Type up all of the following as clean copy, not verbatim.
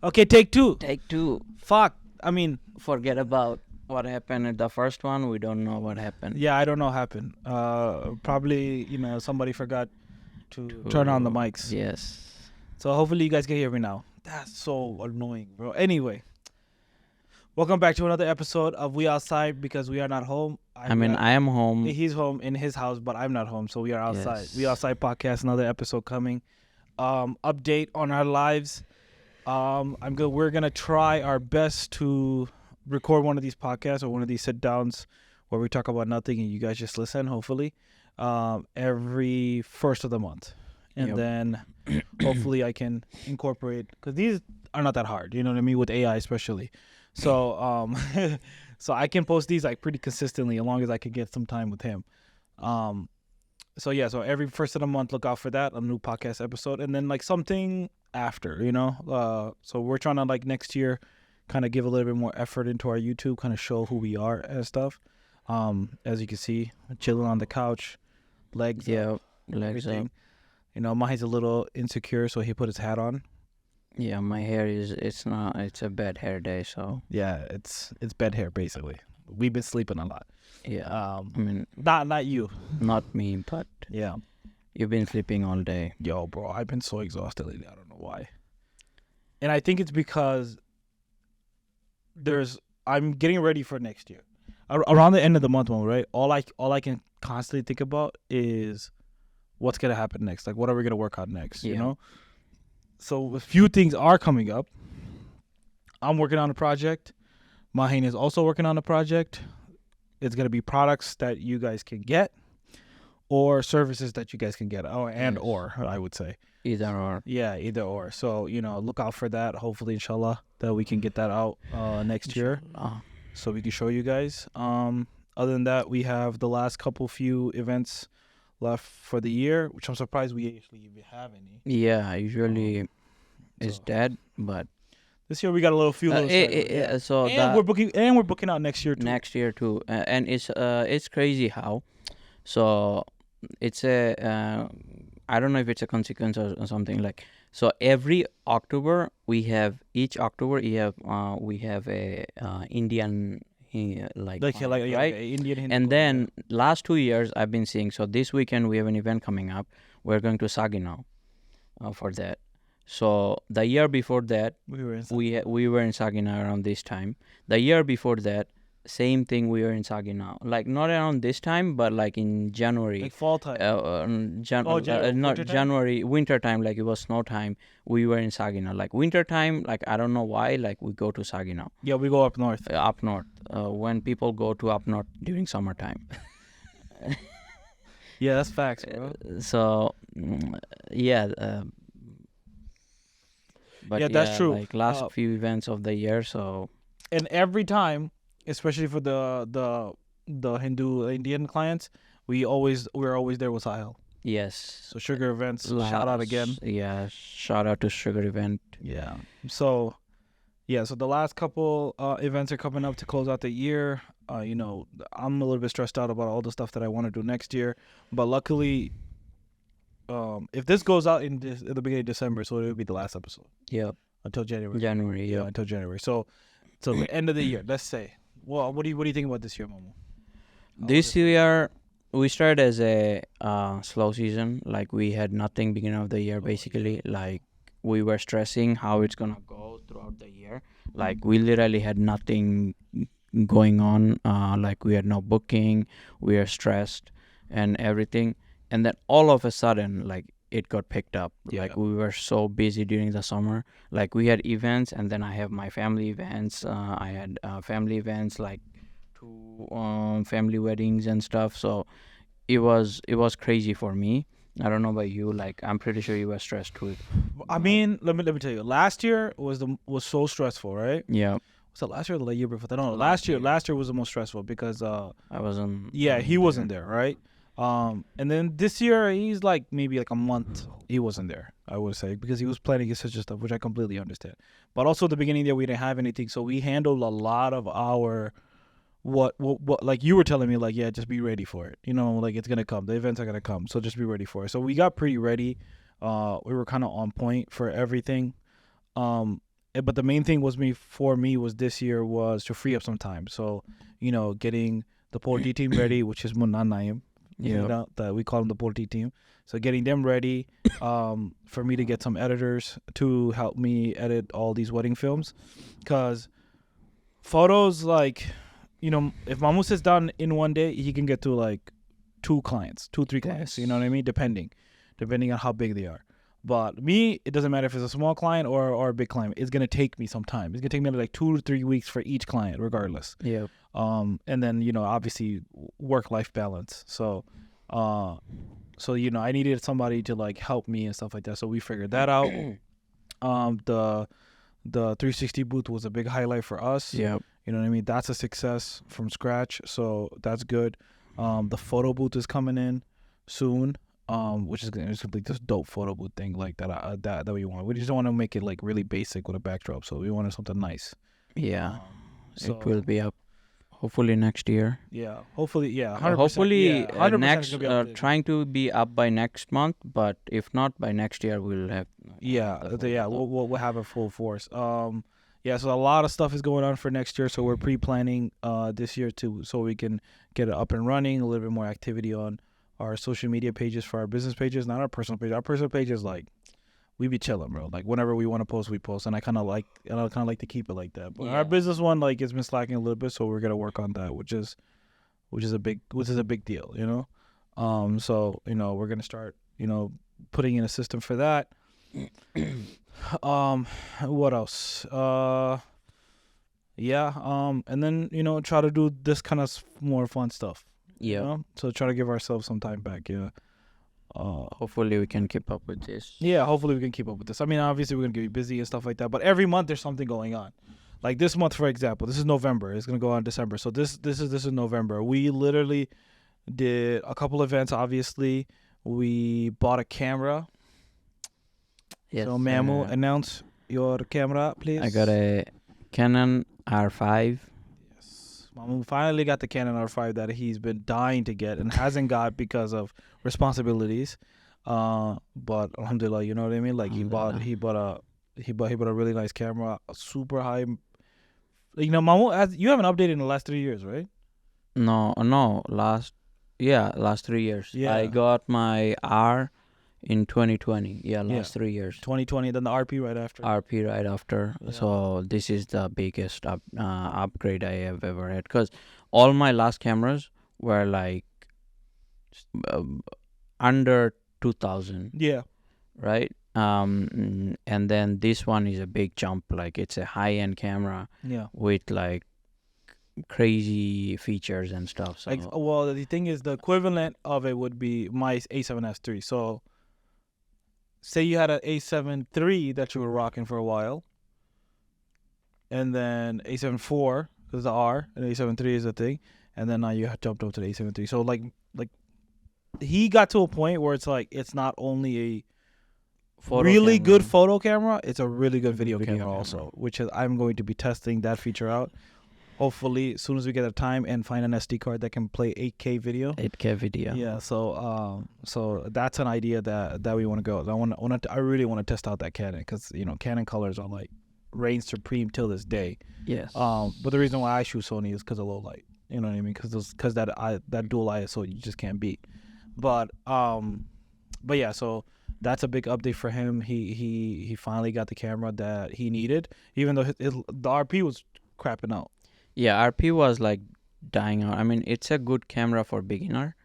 Okay, take two. Take two. Fuck. I mean, Forget about what happened at the first one. We don't know what happened. yeah, I don't know what happened. Probably, somebody forgot to turn on the mics. Yes. So hopefully you guys can hear me now. That's so annoying, bro. Anyway, welcome back to another episode of We Outside Because We Are Not Home. I am home. He's home in his house, but I'm not home, so we are outside. Yes. We Outside podcast, another episode coming. Update on our lives. We're gonna try our best to record one of these podcasts or one of these sit downs where we talk about nothing and you guys just listen. Hopefully, every first of the month, and Yep. then hopefully I can incorporate because these are not that hard. You know what I mean, with AI especially. So so I can post these like pretty consistently as long as I can get some time with him. So every first of the month, look out for that, a new podcast episode, and then like something after, so we're trying to like next year kind of give a little bit more effort into our YouTube, kind of show who we are and stuff. As you can see, chilling on the couch, legs up, Legs everything. up. Mahi's a little insecure, so he put his hat on. Yeah, my hair it's a bad hair day, so Yeah, it's bed hair basically. We've been sleeping a lot. yeah. I mean, Not you. not me, but Yeah. you've been sleeping all day. Yo, bro, I've been so exhausted lately. I don't know why. And I think it's because I'm getting ready for next year. Around the end of the month, right? All I can constantly think about is what's gonna happen next. Like, what are we gonna work on next? You Yeah. know. So a few things are coming up. I'm working on a project. Mahane is also working on a project. It's gonna be products that you guys can get, or services that you guys can get, or I would say. Either or. Yeah, either or. So, look out for that. Hopefully, inshallah, that we can get that out next year so we can show you guys. Other than that, we have the last few events left for the year, which I'm surprised we actually even have any. Yeah, usually it's so dead, but this year we got a few little starters, so and we're booking out next year too. next year too, and it's crazy how. So it's a I don't know if it's a consequence or something like. So every October we have a Indian right? Indian Hindu And club, then last 2 years I've been seeing. So this weekend we have an event coming up. We're going to Saginaw for that. So the year before that we were in we were in Saginaw around this time. The year before that, same thing, we were in Saginaw. Like not around this time, but like in January. like fall time. Not winter time? January, winter time. Like it was snow time. We were in Saginaw. Like winter time, like I don't know why. Like we go to Saginaw. Yeah, we go up north. Up north. When people go to up north during summertime. Yeah, that's facts, bro. So yeah. But Yeah, that's true. Like last few events of the year, so. And every time, especially for the Hindu Indian clients, we're always there with Sahil. Yes. So sugar events, shout out again. Yeah, shout out to Sugar Event. Yeah. So the last couple events are coming up to close out the year. I'm a little bit stressed out about all the stuff that I want to do next year, but luckily, if this goes out at the beginning of December, so it'll be the last episode. Yep. Until January. Yeah. Until January. So the end of the year, let's say. Well, what do you think about this year, Momo? This year we started as a slow season. Like we had nothing beginning of the year basically. Like we were stressing how it's gonna go throughout the year. Like we literally had nothing going on. Like we had no booking. We were stressed and everything. And then all of a sudden, like it got picked up. Yeah. Like we were so busy during the summer. Like we had events, and then I have my family events. I had family events, like 2 family weddings and stuff. So it was crazy for me. I don't know about you. Like I'm pretty sure you were stressed too. I mean, let me tell you. Last year was so stressful, right? Yeah. Was it last year or the year before? I don't know. Last year was the most stressful because I wasn't. yeah, he wasn't there, right? And then this year he's like maybe like a month he wasn't there, I would say, because he was planning his such stuff, which I completely understand. But also at the beginning there we didn't have anything, so we handled a lot of our what like you were telling me, like, yeah, just be ready for it, like it's gonna come, the events are gonna come, so just be ready for it. So we got pretty ready. We were kind of on point for everything. but the main thing was for me was this year was to free up some time. So, getting the Porty team ready, which is Munnan Naim, that we call them the Porty team. So getting them ready, for me to get some editors to help me edit all these wedding films, because photos, like, if Mamu sits down in one day, he can get to like 3 clients. You know what I mean? Depending on how big they are. But me, it doesn't matter if it's a small client or a big client. It's gonna take me some time. It's gonna take me like 2 to 3 weeks for each client, regardless. Yeah. And then obviously work-life balance. So I needed somebody to like help me and stuff like that. So we figured that out. The 360 booth was a big highlight for us. Yeah. You know what I mean? That's a success from scratch. So that's good. The photo booth is coming in soon. Which is gonna be this dope photo booth thing like that we want. We just don't want to make it like really basic with a backdrop, so we wanted something nice. Yeah, So it will be up hopefully next year. Yeah, hopefully, yeah, 100%, Hopefully yeah, 100% next it's gonna be updated. trying to be up by next month, but if not by next year we'll have we'll have it full force. Yeah, so a lot of stuff is going on for next year, so we're pre-planning this year so we can get it up and running, a little bit more activity on our social media pages for our business pages, not our personal page. Our personal page is like, we be chilling, bro. Like whenever we want to post, we post, and I kind of like to keep it like that. But our business one, like, it's been slacking a little bit, so we're gonna work on that, which is a big deal, So we're gonna start, putting in a system for that. What else? And then try to do this kind of more fun stuff. Yeah. So try to give ourselves some time back. Yeah. Hopefully we can keep up with this. Yeah, hopefully we can keep up with this. I mean, obviously we're gonna be busy and stuff like that, but every month there's something going on. Like this month, for example, this is November. It's gonna go on December. So this is November. We literally did a couple events. Obviously, we bought a camera. Yes. So Mamu, announce your camera, please. I got a Canon R5. Mamu finally got the Canon R5 that he's been dying to get and hasn't got because of responsibilities. But alhamdulillah, you know what I mean? Like he bought a really nice camera, a super high. Mamu, you haven't updated in the last 3 years, right? No, last 3 years. Yeah. I got my R in 2020. Last 3 years. 2020, then the RP right after. RP right after. Yeah. So this is the biggest upgrade I have ever had, because all my last cameras were like under 2000. Yeah. Right. And then this one is a big jump. Like it's a high-end camera. Yeah. With like crazy features and stuff. So the thing is, the equivalent of it would be my A7S III. So say you had an A7 III that you were rocking for a while, and then A7 IV is the R, and A7 III is the thing, and then now you have jumped up to the A7 III. So like he got to a point where it's like it's not only a really good photo camera, it's a really good video camera also, which is I'm going to be testing that feature out. Hopefully, as soon as we get the time and find an SD card that can play 8K video. 8K video. Yeah, so that's an idea that we want to go. I really want to test out that Canon, because Canon colors are like reign supreme till this day. Yes. But the reason why I shoot Sony is because of low light. You know what I mean? Because that dual ISO you just can't beat. But yeah, so that's a big update for him. He finally got the camera that he needed, even though the RP was crapping out. Yeah, RP was like dying out. I mean, it's a good camera for beginner,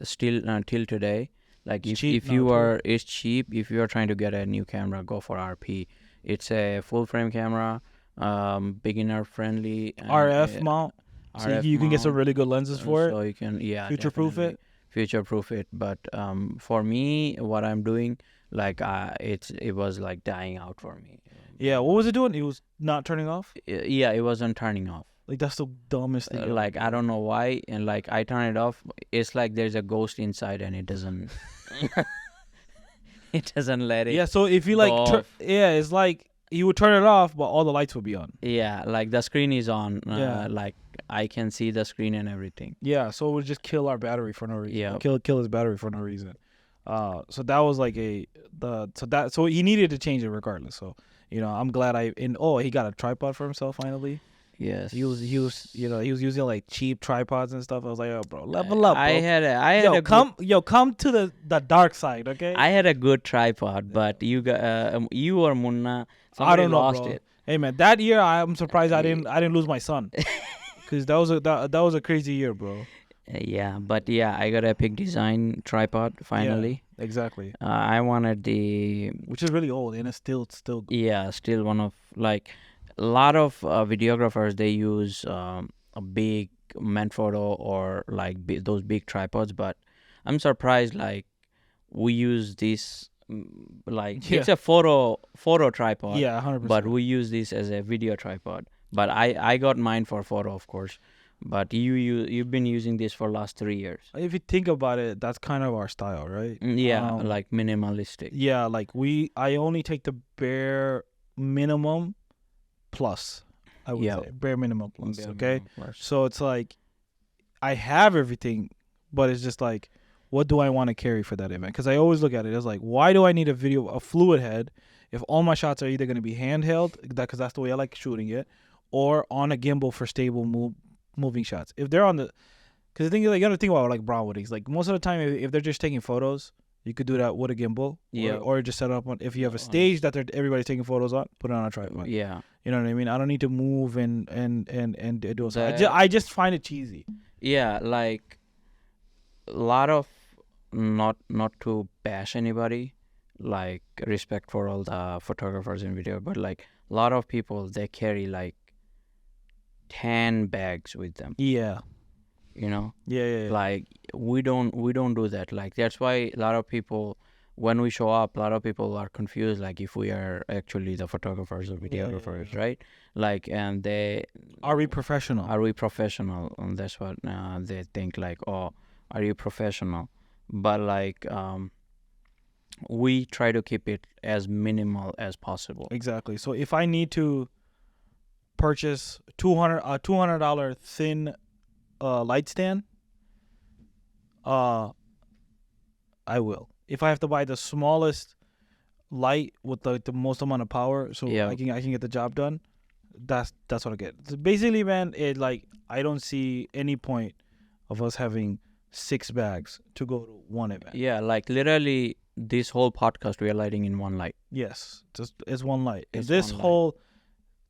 still till today. Like It's it's cheap now, it's cheap. If you are trying to get a new camera, go for RP. It's a full frame camera, beginner friendly. RF mount, so RF you can get some mount, really good lenses for it. So you can Future-proof definitely it. future-proof it. But for me, what I'm doing, like it was like dying out for me. Yeah, what was it doing? It was not turning off. Yeah, it wasn't turning off. Like that's the dumbest thing. Like I don't know why, and like I turn it off, it's like there's a ghost inside and it doesn't it doesn't let it. Yeah, so if you like off. it's like you would turn it off but all the lights would be on. Yeah, like the screen is on. Yeah. Like I can see the screen and everything. Yeah, so it would just kill our battery for no reason. Yeah. Kill his battery for no reason. So that was like so he needed to change it regardless. So I'm glad he got a tripod for himself finally. Yes. He was using like cheap tripods and stuff. I was like, oh, bro, level up, bro. I had a come to the dark side, okay? I had a good tripod, but you or Munna, I somebody don't know, lost bro. it. Hey man, that year I'm surprised I didn't lose my son, because that was a crazy year, bro. Yeah, but yeah, I got a Epic Design tripod finally. Yeah, exactly. I wanted the Which is really old and it's still good. yeah, still one of like a lot of videographers they use a big Manfrotto or like those big tripods, but I'm surprised like we use this like it's a photo tripod. Yeah, 100%. But we use this as a video tripod. But I got mine for photo, of course. But you've been using this for last 3 years. If you think about it, that's kind of our style, right? Yeah, like minimalistic. Yeah, like I only take the bare minimum plus. I would say bare minimum plus. Bare Okay, minimum plus. so it's like I have everything, but it's just like, what do I want to carry for that event? Because I always look at it as like, why do I need a fluid head, if all my shots are either going to be handheld, because that's the way I like shooting it, or on a gimbal for stable moving shots. If they're on the, because the thing is, like, you got to think about like Brownwoodies. Like most of the time, if they're just taking photos, you could do that with a gimbal. Yeah. Or just set up on. If you have a stage that everybody's taking photos on, put it on a tripod. Yeah. You know what I mean? I don't need to move and do it. I just find it cheesy. Yeah, like a lot of not to bash anybody, like respect for all the photographers in video, but like a lot of people they carry like 10 bags with them. Yeah. Yeah. Like we don't do that. Like that's why a lot of people when we show up, a lot of people are confused, like if we are actually the photographers or videographers, right? Like, and are we professional? And that's what they think, like, oh, are you professional? But like, we try to keep it as minimal as possible. Exactly. So if I need to purchase $200 thin light stand, I will. If I have to buy the smallest light with the most amount of power, so I can get the job done, that's what I get. So basically, man, I don't see any point of us having 6 bags to go to one event. Yeah, like literally this whole podcast we are lighting in one light. Yes, it's one light. And this whole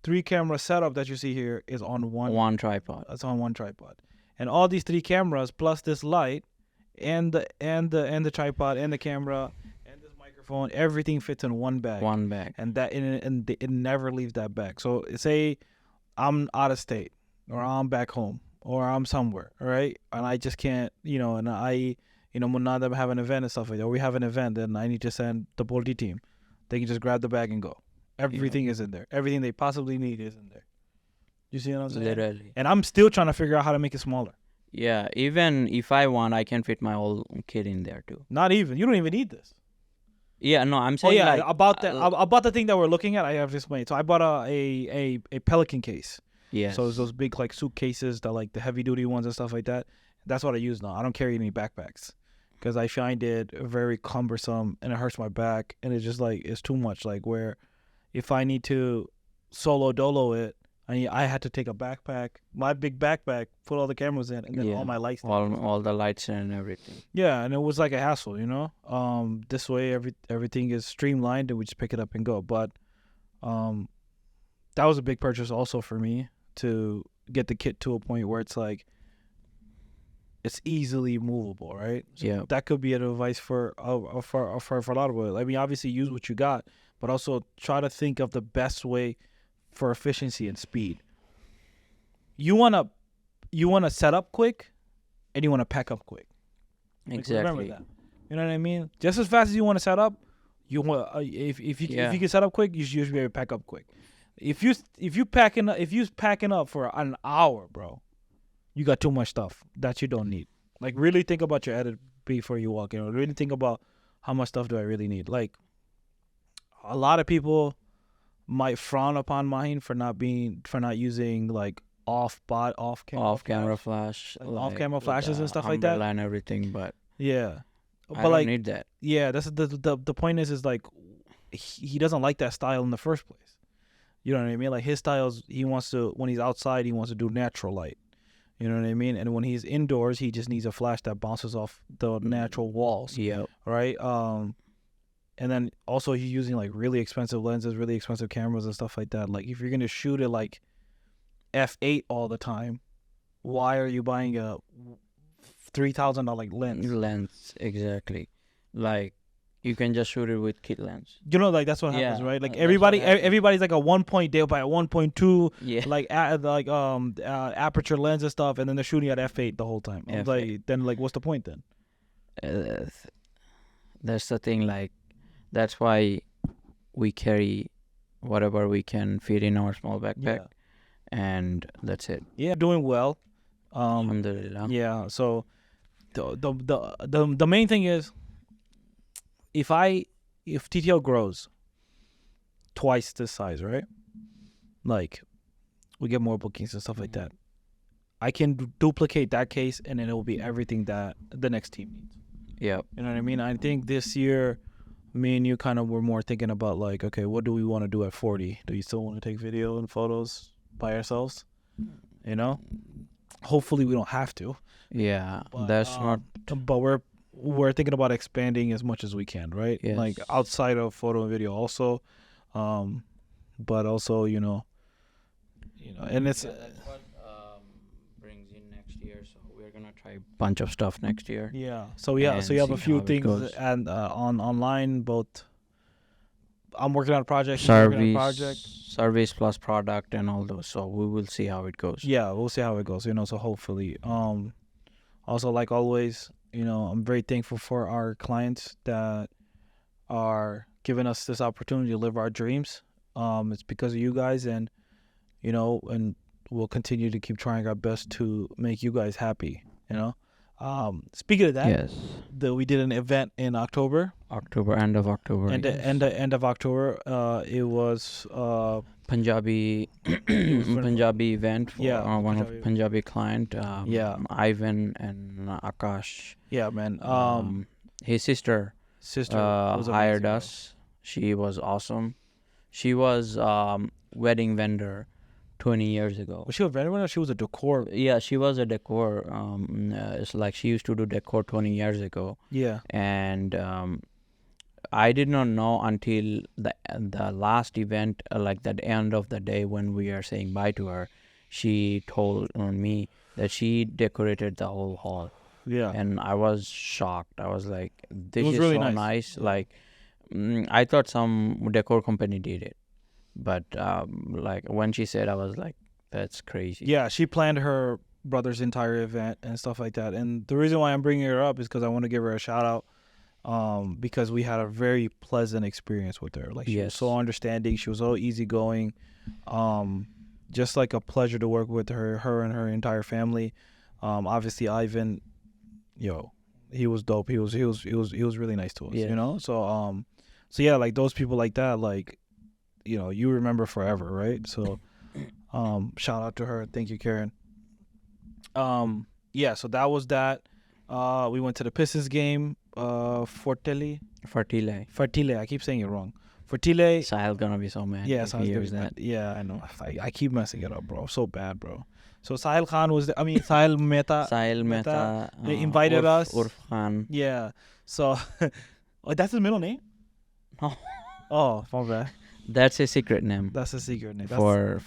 3 camera setup that you see here is on one tripod. It's on one tripod, and all these 3 cameras plus this light, and the tripod and the camera and this microphone, everything fits in one bag. And it never leaves that bag. So say I'm out of state, or I'm back home, or I'm somewhere, all right, and I just can't, and Munada have an event and stuff like that, or we have an event, then I need to send the Bolti team. They can just grab the bag and go. Everything is in there. Everything they possibly need is in there. You see what I'm saying? Literally. And I'm still trying to figure out how to make it smaller. Yeah, even if I want, I can fit my whole kit in there too. Not even. You don't even need this. Yeah, no, I'm saying. Oh yeah, like, about the thing that we're looking at, I have this way. So I bought a Pelican case. Yeah. So it's those big like suitcases, that like the heavy duty ones and stuff like that. That's what I use now. I don't carry any backpacks because I find it very cumbersome and it hurts my back, and it's just like it's too much. Like where if I need to solo dolo it, I had to take a backpack, my big backpack, put all the cameras in, and then all my lights. All the lights and everything. Yeah, and it was like a hassle, This way, everything is streamlined, and we just pick it up and go. But, that was a big purchase also for me, to get the kit to a point where it's like it's easily movable, right? So yeah, that could be an advice for a lot of it. I mean, obviously use what you got, but also try to think of the best way for efficiency and speed. You wanna set up quick, and you wanna pack up quick. Exactly. Remember that. You know what I mean? Just as fast as you want to set up, you want if you can set up quick, you should be able to pack up quick. If you packing up for an hour, bro, you got too much stuff that you don't need. Like, really think about your edit before you walk in. Or really think about how much stuff do I really need. Like, a lot of people might frown upon mine for not using like off camera flash, like off camera flashes and stuff like that, and everything. But yeah, I don't need that. Yeah, that's the point is like he doesn't like that style in the first place. You know what I mean? Like his styles, he wants to, when he's outside, he wants to do natural light. You know what I mean? And when he's indoors, he just needs a flash that bounces off the natural walls, Yeah. right? And then also he's using like really expensive lenses, really expensive cameras and stuff like that. Like if you're gonna shoot it like f8 all the time, why are you buying a $3,000 lens? Lens, exactly. Like you can just shoot it with kit lens. You know, like that's what happens, Yeah, right? Like that's what happens. everybody's like a 1 point, they'll buy a 1.2, Yeah. like aperture lens and stuff, and then they're shooting at f8 the whole time. I'm F8. like, then like, what's the point then? That's the thing. Like that's why we carry whatever we can fit in our small backpack, and that's it. Yeah, doing well. Alhamdulillah. Yeah. So the main thing is, if TTL grows twice this size, right? Like we get more bookings and stuff like that, I can duplicate that case, and then it will be everything that the next team needs. Yeah. You know what I mean? I think this year, me and you kind of were more thinking about like, okay, what do we want to do at 40? Do you still want to take video and photos by ourselves? You know? Hopefully we don't have to. Yeah. But, That's not. But we're thinking about expanding as much as we can, right? Yes. Like outside of photo and video also, but also you know, and it's That's what brings in next year. So we're gonna try a bunch of stuff next year. yeah. So yeah, And so you have a see few how it things goes. and online. Both, I'm working on a project. He's working on a project. Service plus product and all those. So we will see how it goes. Yeah, we'll see how it goes. So hopefully, also like always, I'm very thankful for our clients that are giving us this opportunity to live our dreams. It's because of you guys, and and we'll continue to keep trying our best to make you guys happy. Speaking of that, Yes. we did an event in October. End of October. And yes. end of October, it was Punjabi for- Punjabi event for Yeah, one Punjabi. of Punjabi client. Yeah. Ivan and Akash. yeah, man. His sister Sister was hired amazing, bro. us. She was awesome. She was wedding vendor 20 years ago. Was she a veteran or she was a decor? Yeah, she was a decor. It's like she used to do decor 20 years ago, Yeah. and I did not know until the last event, like at the end of the day when we are saying bye to her. She told me that she decorated the whole hall, Yeah. and I was shocked. I was like, "This was is really so nice. nice!" Like, I thought some decor company did it, but like when she said, I was like, "That's crazy." Yeah, she planned her brother's entire event and stuff like that. And the reason why I'm bringing her up is because I want to give her a shout out, because we had a very pleasant experience with her. Like she was Yes. so understanding. She was so easygoing. Just like a pleasure to work with her and her entire family. Obviously Ivan, he was dope. He was really nice to us. Yeah. So yeah, like those people like that, like you remember forever, right? So shout out to her. Thank you, Karen. Yeah, so that was that. We went to the Pistons game. Fortile. Fertile. I keep saying it wrong. Fortile. Sahil gonna be so mad. Yeah, if he Sahil's hears gonna that. be mad. Yeah, I know. I keep messing it up, bro. So bad, bro. So Sahil Khan was Sahil Mehta. Sahil Mehta, Mehta they invited us. Urf Khan. Yeah. So oh, that's his middle name? No. Oh, my bad. That's a secret name That's a secret name. for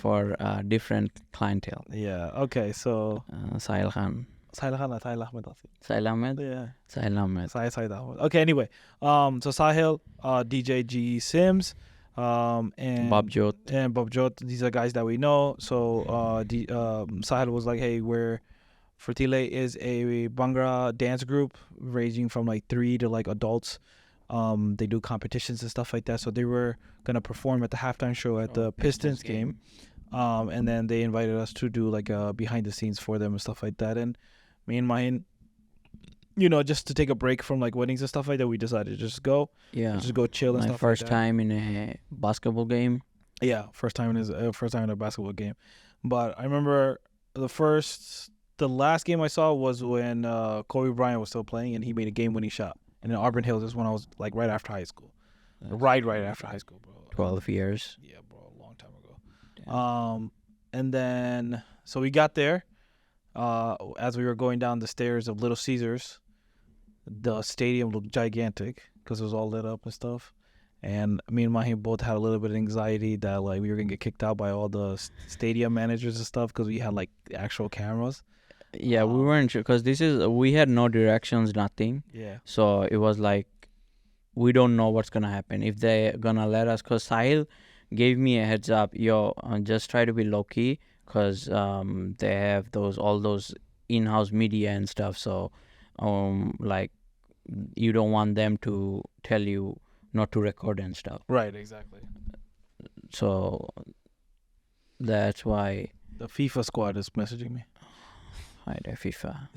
different clientele. Yeah. Okay. So Sahil Khan. Sahil Khan, Sahil Ahmed. Sahil Ahmed. Yeah. Sahil Ahmed. Sahil Ahmed. Okay. Anyway, so Sahil, DJ G Sims, and Bob Jot. and Bob Jot. These are guys that we know. So Sahil was like, hey, Fertile is a Bhangra dance group ranging from like 3 to like adults. They do competitions and stuff like that. So they were gonna perform at the halftime show at the Pistons game. And then they invited us to do like behind the scenes for them and stuff like that. And me and Mahin, just to take a break from like weddings and stuff like that, we decided to just go chill and My stuff first like that. time in a basketball game. Yeah, first time in a basketball game. But I remember the last game I saw was when Kobe Bryant was still playing and he made a game-winning shot. And in Auburn Hills is when I was like right after high school. Right after high school, bro. 12 years. Yeah, bro, a long time ago. Damn. And then so we got there. As we were going down the stairs of Little Caesars, the stadium looked gigantic because it was all lit up and stuff. And me and Mahi both had a little bit of anxiety that like we were gonna get kicked out by all the stadium managers and stuff because we had like actual cameras. Yeah, we weren't sure because we had no directions, nothing. Yeah. So it was like we don't know what's gonna happen if they're gonna let us. Cause Sahil gave me a heads up, yo, just try to be low key, cause they have all those in-house media and stuff. So like you don't want them to tell you not to record and stuff. Right. Exactly. So that's why. The FIFA squad is messaging me. Hi there, FIFA.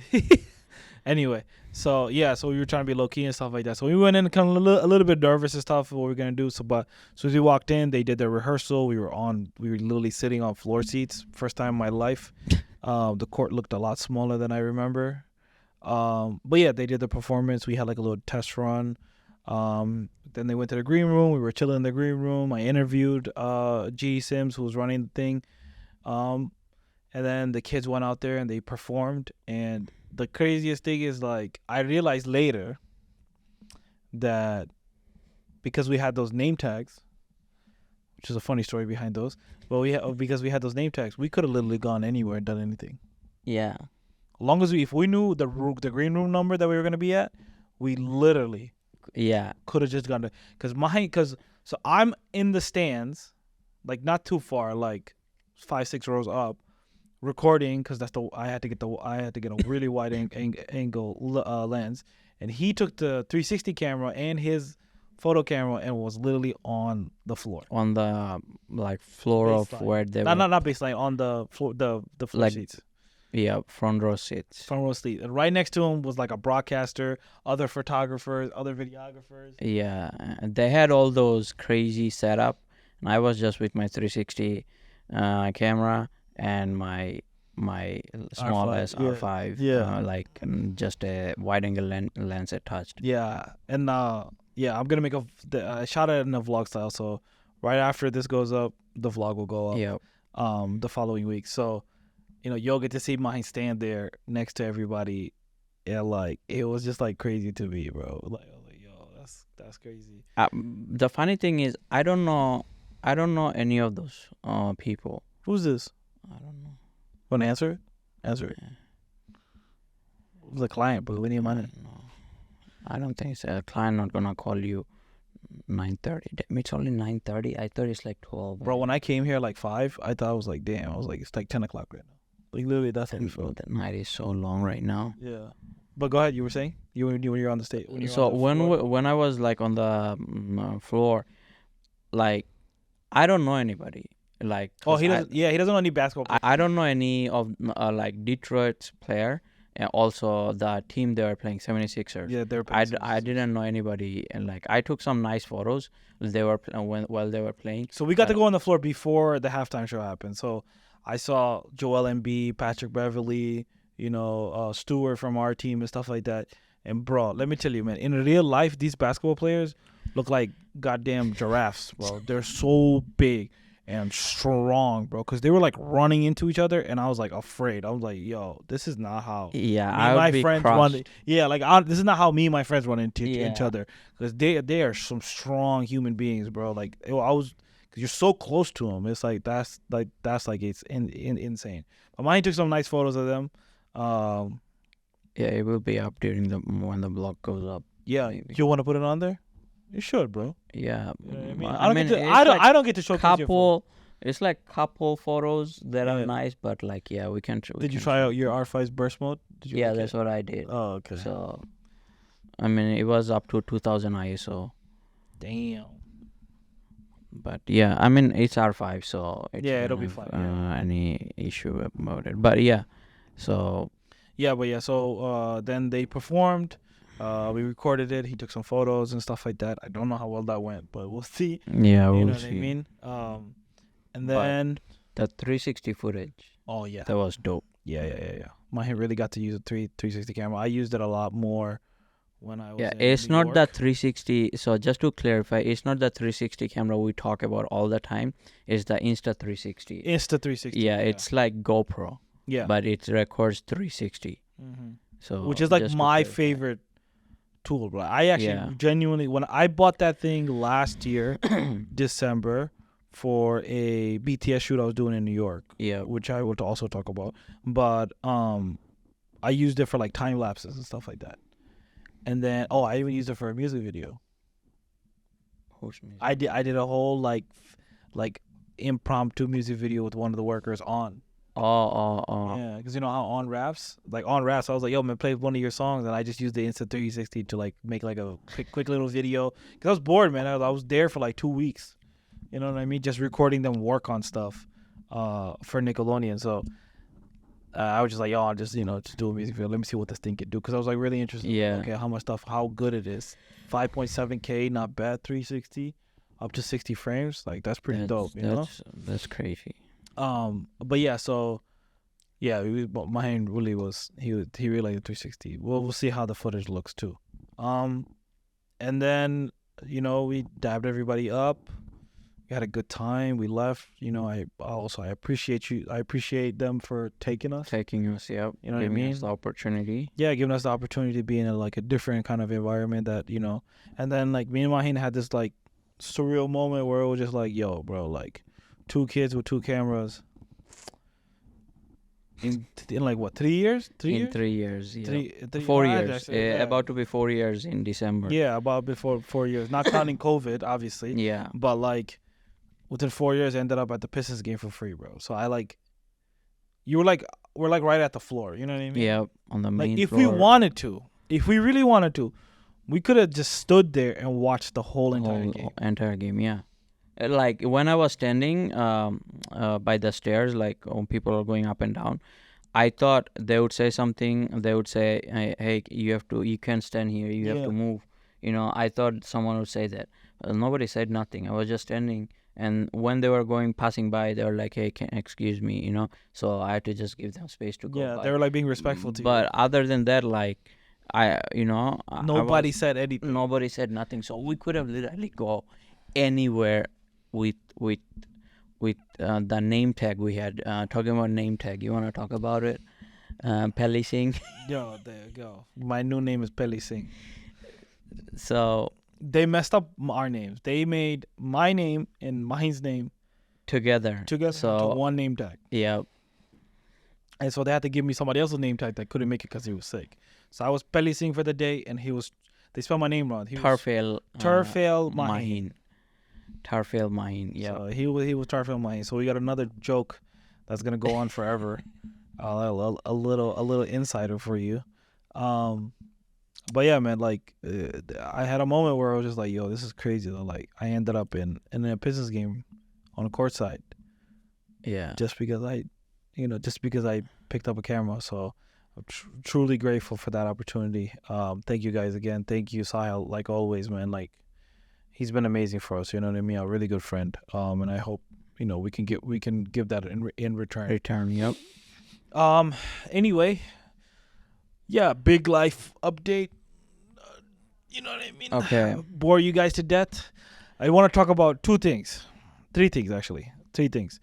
Anyway, so yeah, so we were trying to be low key and stuff like that. So we went in kind of a little bit nervous and stuff what we were gonna do. But as we walked in, they did their rehearsal. We were literally sitting on floor seats. First time in my life. The court looked a lot smaller than I remember. But yeah, they did the performance. We had like a little test run. Then they went to the green room. We were chilling in the green room. I interviewed G Sims, who was running the thing. And then the kids went out there and they performed. And the craziest thing is, like, I realized later that because we had those name tags, which is a funny story behind those, but because we had those name tags, we could have literally gone anywhere and done anything. Yeah. As long as if we knew the green room number that we were gonna be at, we literally could have just gone to. So I'm in the stands, like not too far, like 5-6 rows up, recording because I had to get a really wide angle lens, and he took the 360 camera and his photo camera and was literally on the floor, on the like floor baseline. Of where they not baseline, on the floor, the floor like, seats. Yeah, front row seats. Front row seat. And right next to him was like a broadcaster, other photographers, other videographers. Yeah, they had all those crazy setup, and I was just with my 360 camera and my small R5, R5, like just a wide angle lens attached. Yeah, and I'm gonna make I shot it in a vlog style. So right after this goes up, the vlog will go up. Yeah. The following week. So, you'll get to see mine stand there next to everybody, and like it was just like crazy to me, bro. Like I was like, yo, that's crazy. The funny thing is, I don't know any of those people. Who's this? I don't know. Want to answer it? Answer it. It was a client, but we need money. I don't think so. A client not gonna call you 9:30. It's only 9:30. I thought it's like 12. Bro, when I came here like 5, I thought I was like, damn. I was like, it's like 10 o'clock right now. Like literally, that's how we felt. The night is so long right now. Yeah. But go ahead. You were saying when you were on the stage. When I was like on the floor, like I don't know anybody. Like he doesn't. He doesn't know any basketball players. I don't know any of like Detroit's player. And also the team they were playing, 76ers. Yeah, they're playing. I didn't know anybody, and like I took some nice photos. They were while they were playing. So we got to go on the floor before the halftime show happened. So I saw Joel Embiid, Patrick Beverly, Stewart from our team and stuff like that. And bro, let me tell you, man, in real life, these basketball players look like goddamn giraffes, bro. They're so big and strong, bro, because they were like running into each other, and I was like afraid. I was like, yo, this is not how my friends run. Yeah, like this is not how me and my friends run into each other, because they are some strong human beings, bro. Like because you're so close to them, it's like that's it's insane. But mine took some nice photos of them. Yeah, it will be up when the blog goes up. Yeah, maybe. You want to put it on there? You should, bro. Yeah, I don't get to show couple. It's like couple photos that are nice, but like we can. Did you try out your R5's burst mode? That's what I did. Oh, okay. So, it was up to 2000 ISO. Damn. But it's R5, so it'll be fine. Any issue about it, but so. So then they performed. We recorded it. He took some photos and stuff like that. I don't know how well that went, but we'll see. Yeah, we'll see. You know what I mean? And then the 360 footage. Oh yeah, that was dope. Yeah. My really got to use a 360 camera. I used it a lot more when I was Yeah, in it's New not York. the 360. So just to clarify, it's not the 360 camera we talk about all the time. It's the Insta 360. Insta 360. Yeah, it's like GoPro, yeah. but it records 360. hmm So Which is like just to my clarify. favorite tool, bro. I actually Yeah. genuinely, when I bought that thing last year, December, for a BTS shoot I was doing in New York, Yeah. which I would also talk about. But I used it for like time lapses and stuff like that. And then I even used it for a music video. Who's music? I did a whole like impromptu music video with one of the workers on. Oh. Yeah, because you know how on raps, I was like, yo man, play one of your songs, and I just used the Insta 360 to like make like a quick little video. Because I was bored, man. I was there for like 2 weeks. You know what I mean? Just recording them work on stuff for Nickelodeon. So I was just like, yo, I'll just just do a music video. Let me see what this thing can do. Because I was like really interested. Yeah. Okay, how good it is. 5.7K, not bad. 360, up to 60 frames. Like that's pretty dope. You know? That's crazy. But yeah, so yeah, mine really was he really liked the 360. We'll see how the footage looks too. And then we dabbed everybody up. We had a good time. We left. I appreciate them for taking us. Taking us, yeah. You know what I giving mean? us the opportunity. Yeah, giving us the opportunity to be in a different kind of environment that And then like me and Mahin had this like surreal moment where it was just like, yo, bro, like 2 kids with 2 cameras. In like what, 3 years? 3 years? 3 years, yeah. 3 4 years. years. Yeah. About to be 4 years in December. Yeah, about before 4 years. Not counting COVID, obviously. Yeah. But like within 4 years, I ended up at the Pistons game for free, bro. So we're like right at the floor. You know what I mean? Yeah, on the main Like if floor. we really wanted to, we could have just stood there and watched the whole entire game. Entire game, yeah. Like when I was standing by the stairs, like when people are going up and down, I thought they would say something. They would say, "Hey, you can't stand here. You have to move." I thought someone would say that. Nobody said nothing. I was just standing, and when they were passing by, they were like, "Hey, excuse me," So I had to just give them space to go. Yeah, by. they were like being respectful to you. But other than that, like Nobody said anything. Nobody said nothing. So we could have literally go anywhere with the name tag we had. Talking about name tag, you want to talk about it? Pelly Singh. Yo, there you go. My new name is Pelly Singh. So they messed up our names. They made my name and Mahin's name together into one name tag. Yeah. And so they had to give me somebody else's name tag that couldn't make it because he was sick. So I was Pelly Singh for the day, and they spelled my name wrong. Tarfail Mahin. Tarfail Mahin, yeah. So he was Tarfail Mahin. So we got another joke that's gonna go on forever. A little insider for you. But yeah, man, like I had a moment where I was just like, yo, this is crazy though. Like I ended up in a Pistons game on a court side. Yeah. Just because I picked up a camera. So I'm truly grateful for that opportunity. Thank you guys again. Thank you, Sahil. Like always, man. Like he's been amazing for us. You know what I mean? A really good friend. And I hope we can give that in return. Yep. Anyway, yeah, big life update. You know what I mean? Okay. Bore you guys to death. I want to talk about 3 things actually. 3 things.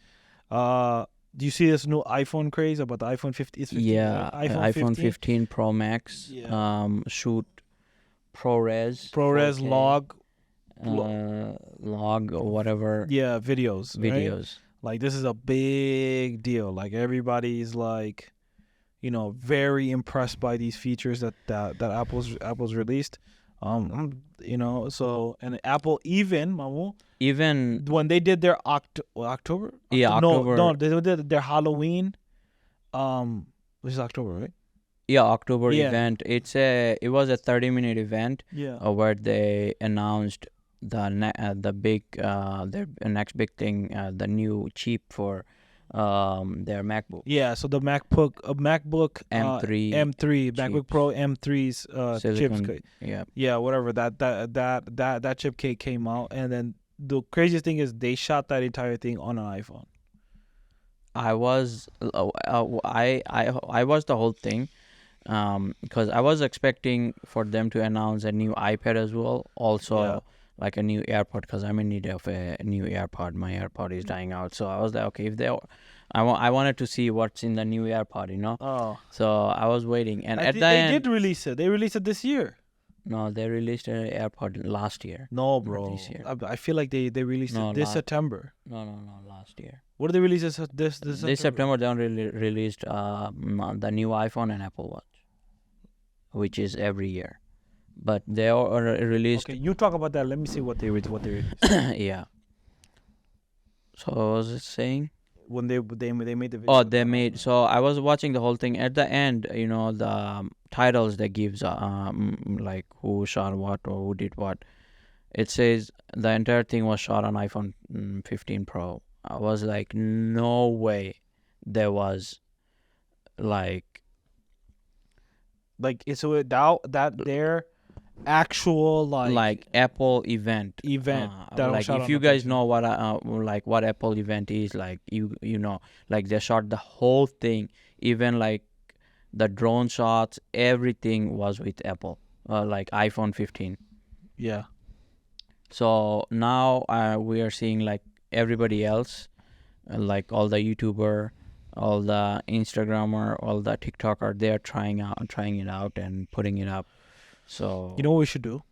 Do you see this new iPhone craze about the iPhone 15? Yeah, right? iPhone 15 Pro Max. Yeah. Shoot ProRes 4K. log or whatever. Yeah, videos. Right? Like this is a big deal. Like everybody's like, very impressed by these features that Apple's released. So and Apple even when they did their October. Yeah, October. No, they did their Halloween. Which is October, right? Yeah, October event. It was a 30-minute event. Yeah. Where they announced their next big thing, the new chip for their MacBook. Yeah, so the MacBook M3 MacBook chips. Pro M3's Silicon, chips. Yeah. Yeah, whatever. That chip cake came out, and then the craziest thing is they shot that entire thing on an iPhone. I watched the whole thing. Because I was expecting for them to announce a new iPad as well, also Yeah. like a new AirPod, because I'm in need of a new AirPod. My AirPod is dying out, so I was like, okay, if they, I wanted to see what's in the new AirPod, you know. Oh, So I was waiting, and I at thi- the they end, did release it. They released it this year. no, they released an AirPod last year. No, Not bro. this year. I feel like they released No, it this September. No, last year. What did they release this This September they only released the new iPhone and Apple Watch, which is every year. But they are released. Okay, you talk about that. Let me see what they released. Yeah. So what was it saying? When they made the video. Oh, they made. So I was watching the whole thing. At the end, you know, the titles they gives, like who shot what or who did what. It says the entire thing was shot on iPhone 15 Pro. I was like, no way, there was like So that their actual like Apple event. event that was Like shot if on you the guys PC. know what like what Apple event is, like you know, like they shot the whole thing, even like the drone shots, everything was with Apple, like iPhone 15. Yeah. So now we are seeing like everybody else, like all the YouTuber, all the Instagrammer, all the TikToker, they're trying it out and putting it up. So You know what we should do?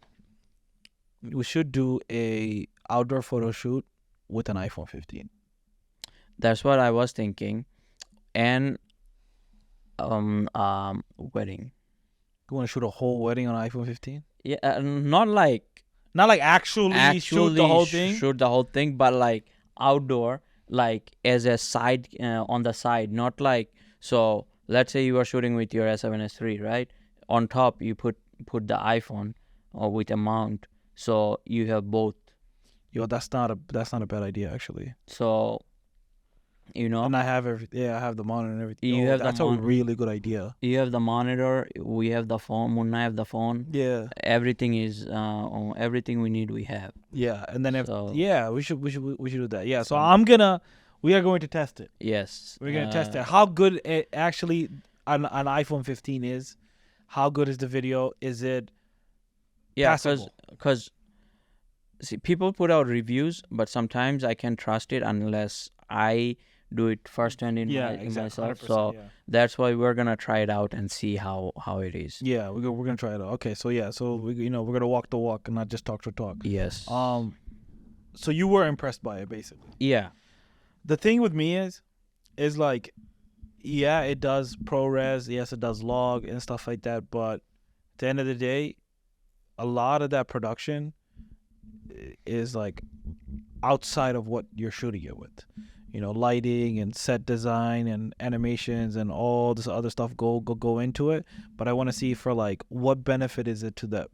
We should do a outdoor photo shoot with an iPhone 15. that's what I was thinking, and wedding. You want to shoot a whole wedding on iPhone 15? Yeah, not like Not like actually shoot the whole thing. shoot the whole thing, but like outdoor, like as a side on the side, not like. So let's say you are shooting with your S7S3, right? On top you put the iPhone or with a mount, so you have both. Yo, that's not a bad idea actually. So you know, And I have I have the monitor and everything. You have the that's a really good idea. you have the monitor, we have the phone, Munna have the phone. Yeah. Everything is everything we need we have. Yeah, and then So- we should do that. Yeah, so we are going to test it. Yes. We're gonna test it. How good it actually an iPhone 15 is. How good is the video? Is it Yeah, passable? because see, people put out reviews, but sometimes I can't trust it unless I do it firsthand in myself. 100%, So that's why we're gonna try it out and see how it is. yeah, we're gonna try it out. Okay, so we're gonna walk the walk and not just talk the talk. Yes. So you were impressed by it basically. Yeah. The thing with me is like, yeah, it does ProRes, yes, it does log and stuff like that, but at the end of the day, a lot of that production is like outside of what you're shooting it with. You know, lighting and set design and animations and all this other stuff go into it. But I want to see for like what benefit is it to the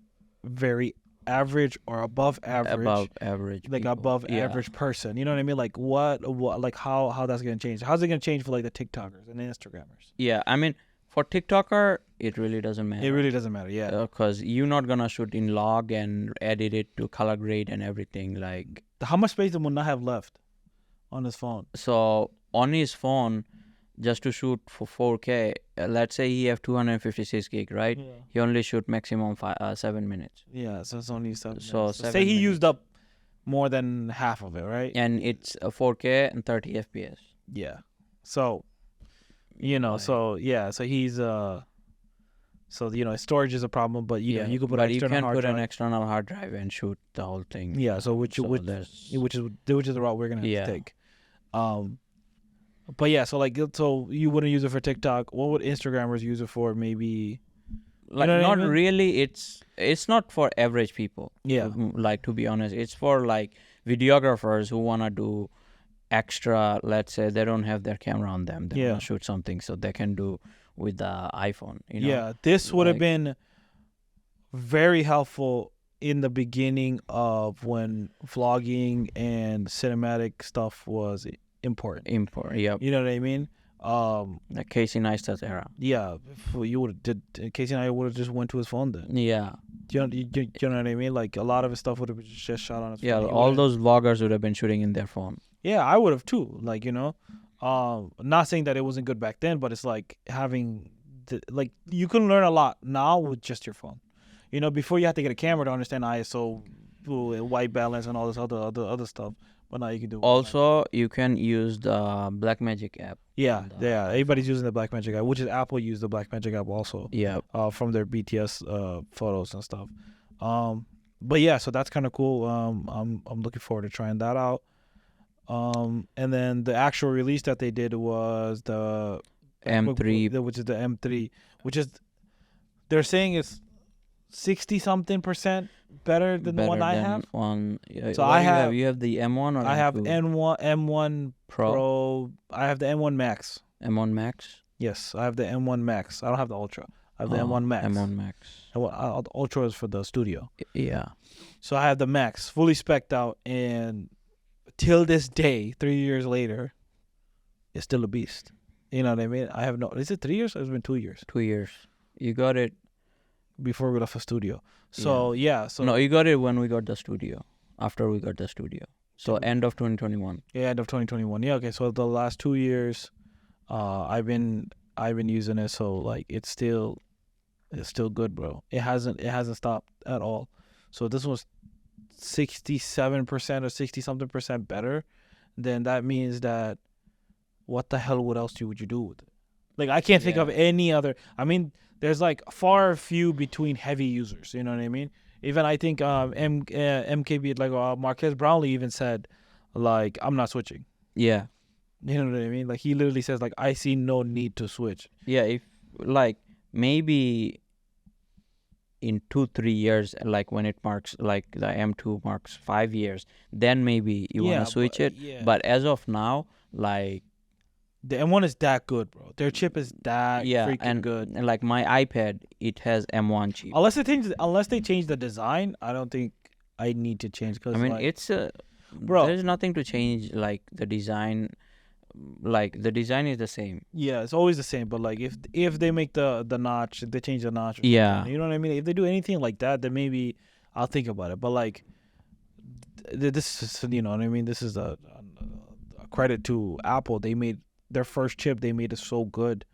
very average or above average, like people. above Yeah. average person. You know what I mean? Like what like how that's gonna change? How's it gonna change for like the TikTokers and the Instagrammers? Yeah, I mean, for TikToker, it really doesn't matter. It really doesn't matter. Yeah. Because you're not gonna shoot in log and edit it to color grade and everything. Like, How much space does Munna have left on his phone? so on his phone, just to shoot for 4K, let's say he have 256 gig, right? Yeah. He only shoot maximum 7 minutes, Yeah. So it's only 7 So minutes. 7 say he minutes. used up more than half of it, right? and it's 4K and 30 FPS. Yeah. So, you know, Right. so yeah, so he's so storage is a problem, but you know, you could put an but you external can hard put drive. an external hard drive and shoot the whole thing. Yeah, so which there's is the route we're gonna have Yeah. to take. But yeah, so like, so you wouldn't use it for TikTok. What would Instagrammers use it for? Maybe like know what I not mean? really. It's not for average people. Yeah. Like, to be honest, it's for like videographers who wanna do extra. Let's say they don't have their camera on them. They Yeah. wanna shoot something, so they can do with the iPhone. You know? yeah, this would have like- been very helpful in the beginning of when vlogging and cinematic stuff was important. Import. Yep. You know what I mean? The Casey Neistat era. Yeah, if you would did Casey and I would have just went to his phone then. Yeah. You know what I mean? Like a lot of his stuff would have just shot on his Yeah. phone. He All would've- those vloggers would have been shooting in their phone. Yeah, I would have too. Like, not saying that it wasn't good back then, but it's like having like you can learn a lot now with just your phone. You know, before you had to get a camera to understand ISO, white balance, and all this other stuff. But now you can do it. Also, you can use the Blackmagic app. Yeah, on the yeah. iPhone. Everybody's using the Blackmagic app, which is Apple used the Blackmagic app also. Yeah. From their BTS photos and stuff. But yeah, so that's kind of cool. I'm looking forward to trying that out. And then the actual release that they did was the M3. which is the M3, which is they're saying it's 60-something% better than the one I have. Yeah, So what I do have you have the M1 or I have M2? M1 Pro, Pro. I have the M1 Max. M1 Max. Yes, I have the M1 Max. I don't have the Ultra. I have the M1 Max. M1 Max. The Ultra is for the studio. Yeah. So I have the Max fully spec'd out, and till this day, 3 years later, it's still a beast. You know what I mean? I have no. Is it 3 years? Or it's been 2 years 2 years. You got it. before we left the studio. So yeah. So No, you got it when we got the studio. After we got the studio. So end of 2021. yeah, end of 2021. Yeah. Okay. So the last 2 years, I've been using it. So like it's still good, bro. It hasn't stopped at all. So this was 67% or 60-something% better. Then that means that what the hell? What else would you do with it? Like I can't think of any other. I mean, there's like far few between heavy users. You know what I mean? Even I think MKB like Marquez Brownlee even said, like, I'm not switching. Yeah. You know what I mean? Like he literally says like I see no need to switch. Yeah, if like maybe in 2-3 years, like when it marks like the M2 marks 5 years, then maybe you wanna switch it. Yeah. But as of now, like the M1 is that good, bro. Their chip is that freaking good. And like my iPad, it has M1 chip. Unless they change the design, I don't think I need to change. Cause I mean, like, it's bro. There's nothing to change. Like the design, like the design is the same. Yeah, it's always the same. But like if they make the notch, if they change the notch, or Yeah. something, you know what I mean. If they do anything like that, then maybe I'll think about it. But like this is, you know what I mean. This is a credit to Apple. They made their first chip. They made it so good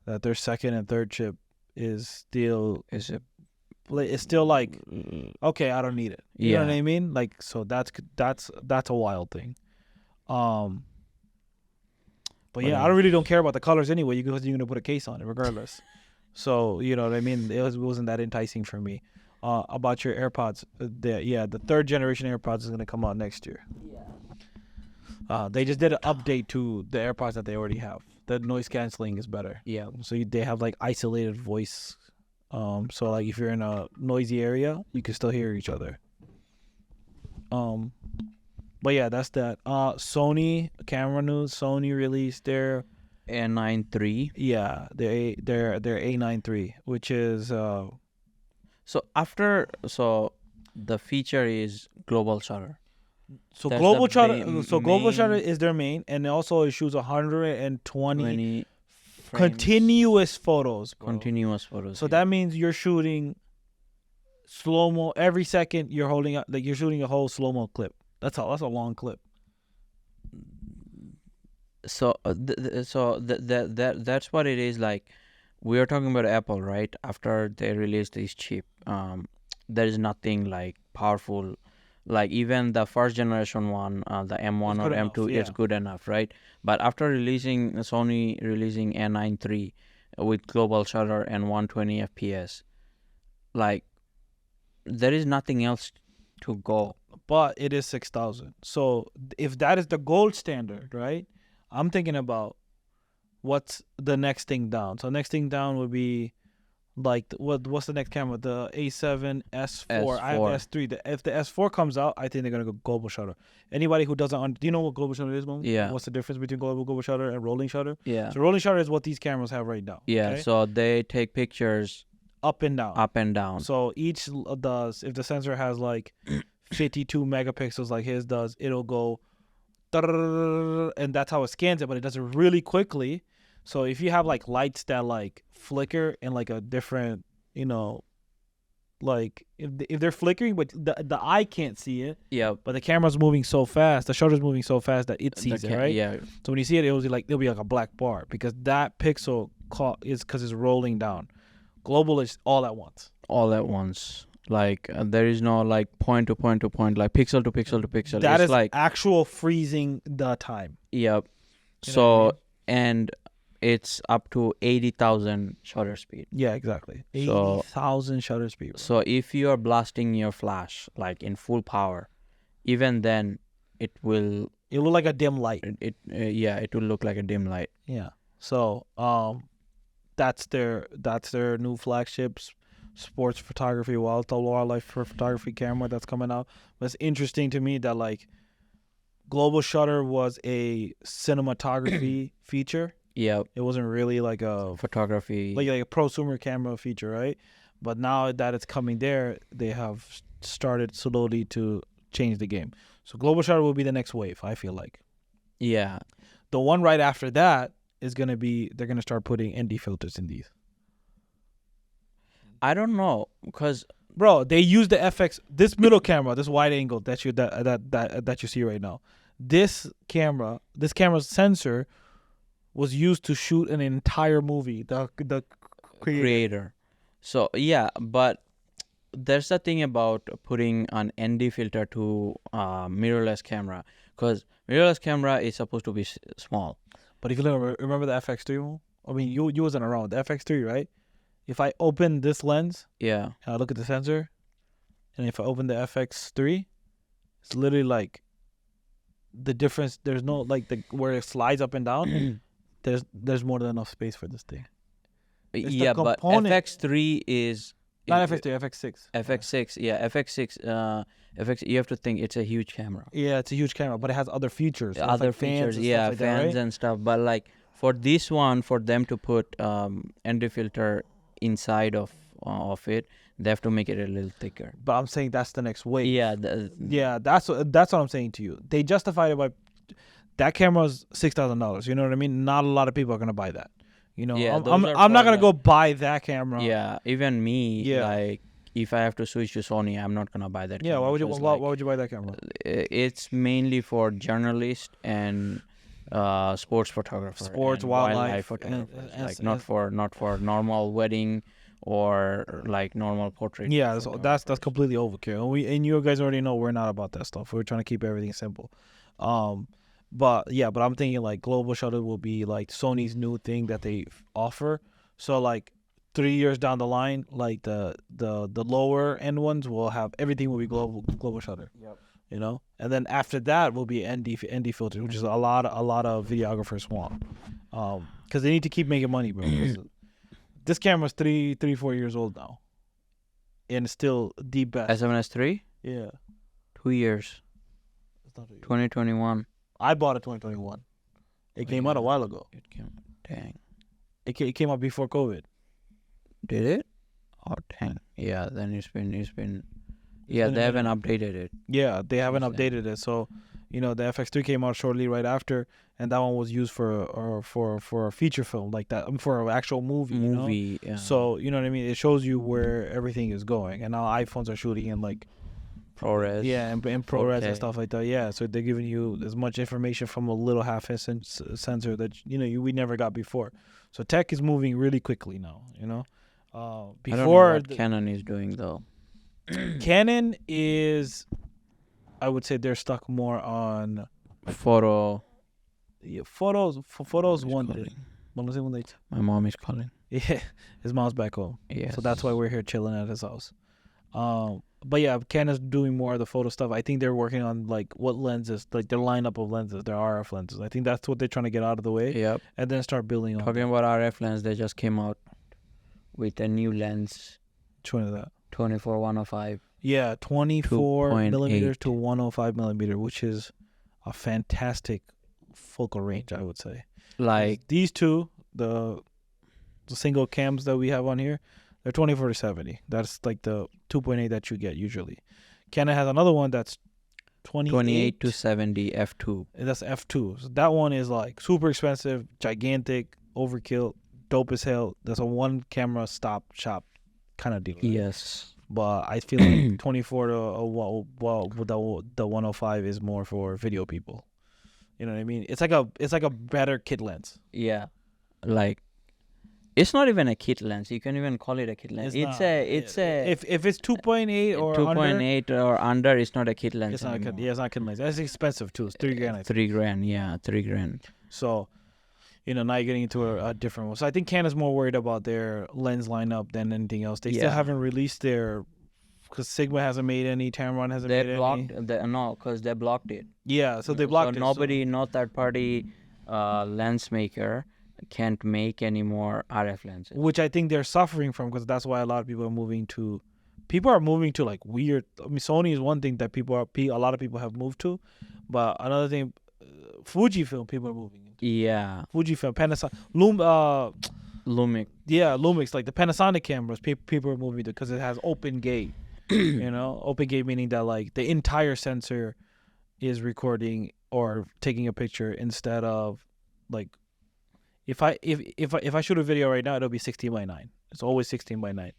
that their second and third chip is still it's still like okay, I don't need it. You know what I mean? Like so that's a wild thing. But yeah, I really don't care about the colors anyway. Because you're gonna put a case on it regardless. So you know what I mean. It wasn't that enticing for me. About your AirPods, the third generation AirPods is gonna come out next year. Yeah. They just did an update to the AirPods that they already have. The noise canceling is better. Yeah. So they have like isolated voice. So like if you're in a noisy area, you can still hear each other. But yeah, that's that. Sony camera news. Sony released their A9 III. yeah, their A9 III, which is So the feature is global shutter. so That's global the shutter. So global shutter main- is their main, and also it shoots 120 20 frames, continuous photos. Bro. continuous photos. So yeah. that means you're shooting slow mo every second. You're holding up like you're shooting a whole slow mo clip. That's a long clip. So that's what it is. Like we are talking about Apple, right? After they released this chip, there is nothing like powerful. Like even the first generation one, the M1 or M2, it's good enough, right? But after Sony releasing A9 III with global shutter and 120 FPS, like there is nothing else to go. But it is 6,000. So if that is the gold standard, right? I'm thinking about what's the next thing down. So next thing down would be like what's the next camera? The A7 S4. I have S3. If the S4 comes out, I think they're gonna go global shutter. Anybody who doesn't, do you know what global shutter is, Mom? Yeah. What's the difference between global shutter and rolling shutter? Yeah. So rolling shutter is what these cameras have right now. Yeah. Okay? So they take pictures Up and down. up and down. So each does, if the sensor has like 52 megapixels like his does, it'll go and that's how it scans it, but it does it really quickly. So if you have like lights that like flicker in like a different, you know, like if they're flickering but the eye can't see it, Yeah. but the camera's moving so fast, the shutter's moving so fast that it sees it, right? Yeah. So when you see it, it'll be like a black bar because that pixel because it's rolling down. Global is all at once. All at once. Like there is no like point to point to point, like pixel to pixel to pixel. That it's is like actual freezing the time. yep. You know what I So mean? and it's up to 80,000 shutter speed. Yeah, exactly. So- 80,000 shutter speed. Bro. So if you are blasting your flash like in full power, even then it will It look like a dim light. it will look like a dim light. Yeah. So that's their new flagships sports photography wildlife photography camera that's coming out. But it's interesting to me that like global shutter was a cinematography feature. Yep. It wasn't really like a Photography. like a prosumer camera feature, right? But now that it's coming there, they have started slowly to change the game. So global shutter will be the next wave, I feel like. Yeah. The one right after that is gonna be they're gonna start putting ND filters in these. I don't know because Bro, they use the FX. This middle camera, this wide angle that you see right now. This camera's sensor was used to shoot an entire movie. The creator. So yeah, but there's a thing about putting an ND filter to mirrorless camera, because mirrorless camera is supposed to be small. But if you remember the FX3, I mean, you wasn't around the FX3, right? If I open this lens Yeah. and I look at the sensor, and if I open the FX3, it's literally like the difference. There's no like where it slides up and down. There's more than enough space for this thing. It's the Yeah, but component- FX3 is Not FX3, FX6. FX6. Yeah, FX6. FX. You have to think it's a huge camera. Yeah, it's a huge camera, but it has other features. So it's Other like fans features, and yeah, stuff like that, fans right? and stuff. But like for this one, for them to put ND filter inside of it, they have to make it a little thicker. But I'm saying that's the next wave. Yeah. Yeah, that's what I'm saying to you. They justified it by that camera's $6,000. You know what I mean? Not a lot of people are gonna buy that. You know, Yeah, I'm those are I'm not for, gonna go buy that camera. Yeah, even me. Yeah. Like if I have to switch to Sony, I'm not gonna buy that. Yeah, camera why would you because, why like, would you buy that camera? It's mainly for journalists and sports photographers, Sports, and wildlife, photographers, and- like and- not for normal wedding or like normal portrait. Yeah, so that's photographers. completely overkill. And you guys already know we're not about that stuff. We're trying to keep everything simple. But I'm thinking like global shutter will be like Sony's new thing that they offer. So like 3 years down the line, like the lower end ones will have everything will be global shutter. Yep. You know, and then after that will be ND filters, which is a lot of videographers want, because they need to keep making money, bro. 'Cause this camera's 4 years old now, and it's still the best. S7S3, Yeah, 2 years, it's not 2021. I bought it 2021. It came out a while ago. It came. Dang. It came out before COVID. Did it? Oh dang. Yeah. Then it's been. Yeah, been a they haven't minute. updated it. Yeah, they haven't Since then. updated it. So, you know, the FX3 came out shortly right after, and that one was used for a feature film like that, for an actual movie. You know? Movie. Yeah. So you know what I mean. It shows you where everything is going, and now iPhones are shooting in like ProRes. yeah, and ProRes 4K. and stuff like that. Yeah, so they're giving you as much information from a little sensor that we never got before. So tech is moving really quickly now. You know, I don't know before what Canon is doing though. Canon is, I would say they're stuck more on Photo. photos. Photos Mom's one calling. thing. When was it when they? My mom is calling. Yeah, his mom's back home. Yeah. So that's why we're here chilling at his house. But yeah, Canon's doing more of the photo stuff. I think they're working on like what lenses, like their lineup of lenses, their RF lenses. I think that's what they're trying to get out of the way, Yep. and then start building on. Talking about RF lens, they just came out with a new lens, Which one is that? 24-105. Yeah, 24 millimeters 2.8. to 105 millimeter, which is a fantastic focal range, I would say. Like These two, the single cams that we have on here, they're 24 to 70. That's like the 2.8 that you get usually. Canon has another one that's 28 to 70 f2. and that's f2. So that one is like super expensive, gigantic, overkill, dope as hell. That's a one camera stop shop kind of deal. Right? Yes. But I feel like 24 to the 105 is more for video people. You know what I mean? It's like a better kit lens. Yeah. Like It's not even a kit lens. You can even call it a kit lens. It's not. a If it's 2.8 or 2.8 or under. It's not a kit lens it's not. anymore. Yeah, it's not kid lens. That's expensive too. It's $3,000. I think. $3,000. Yeah, $3,000. So, now you're getting into a different one. So I think Canon's more worried about their lens lineup than anything else. They still Yeah. haven't released their, because Sigma hasn't made any, Tamron hasn't They made blocked any. no, because they blocked it. Yeah, so they blocked So it. nobody, no third party lens maker can't make any more RF lenses. Which I think they're suffering from, because that's why a lot of people are moving to. People are moving to like weird. I mean, Sony is one thing that a lot of people have moved to, but another thing, Fujifilm people are moving into. Yeah, Fujifilm, Panasonic, Lumix. yeah, Lumix, like the Panasonic cameras, people are moving to because it has open gate. Open gate meaning that like the entire sensor is recording or taking a picture instead of like if I shoot a video right now, it'll be 16:9. It's always 16:9,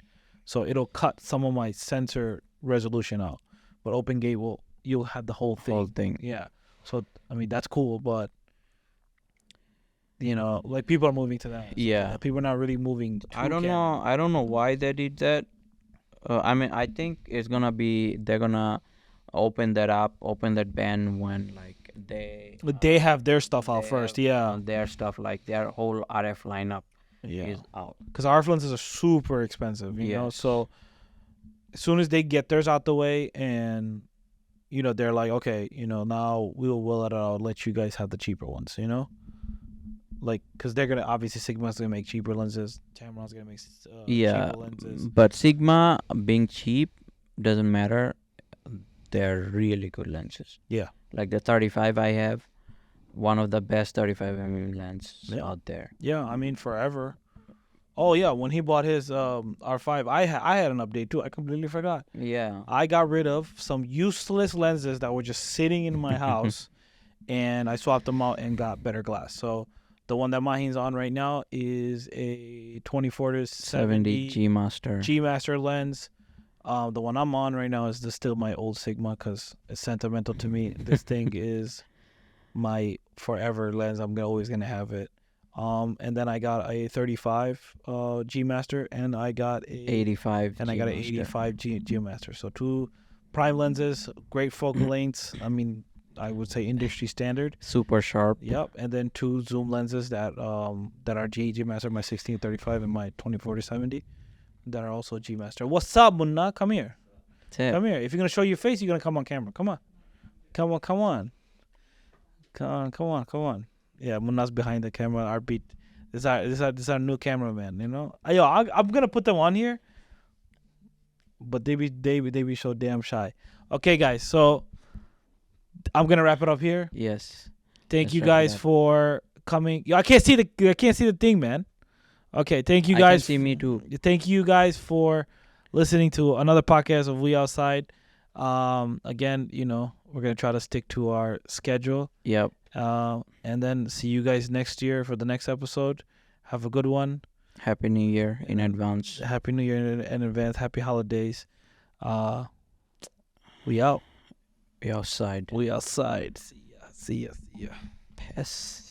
so it'll cut some of my sensor resolution out. But open gate you'll have the whole thing. Yeah. So I mean that's cool, but like people are moving to that. So Yeah. people are not really moving. To I don't Canon. know. I don't know why they did that. I mean, I think it's gonna be they're gonna open that ban when like they But they have their stuff out they first. have, Yeah. their stuff, like their whole RF lineup Yeah. is out. Because RF lenses are super expensive, you know. Yes. So as soon as they get theirs out the way, and they're like, okay, now I'll let you guys have the cheaper ones, like because they're gonna obviously Sigma's gonna make cheaper lenses, Tamron's gonna make Yeah, cheaper lenses. but Sigma being cheap doesn't matter. They're really good lenses. Yeah. Like the 35 I have, one of the best 35mm lenses out there. Yeah, I mean forever. Oh yeah, when he bought his R5, I had an update too. I completely forgot. Yeah. I got rid of some useless lenses that were just sitting in my house, and I swapped them out and got better glass. So the one that Mahin's on right now is a 24 to 70 G Master. G Master lens. The one I'm on right now is still my old Sigma because it's sentimental to me. This thing is my forever lens. I'm always gonna have it. And then I got a 35 G Master, and I got a 85. and I got an 85 G Master. So two prime lenses, great focal lengths. I mean, I would say industry standard. Super sharp. Yep. And then two zoom lenses that are G Master, my 16-35 and my 24-70, that are also G Master. What's up, Munna? Come here. Come here. If you're gonna show your face, you're gonna come on camera. Come on. Come on. Yeah, Munna's behind the camera. Our beat. This is our new cameraman. Yo, I'm gonna put them on here, but they be so damn shy. Okay, guys. So I'm gonna wrap it up here. Yes. Thank Let's you wrap it guys up. for coming. Yo, I can't see the thing, man. Okay, thank you guys. I can see me too. Thank you guys for listening to another podcast of We Outside. Again, we're gonna try to stick to our schedule. Yep. And then see you guys next year for the next episode. Have a good one. Happy New Year in advance. Happy New Year in advance. Happy holidays. We out. We outside. We outside. See ya. Peace.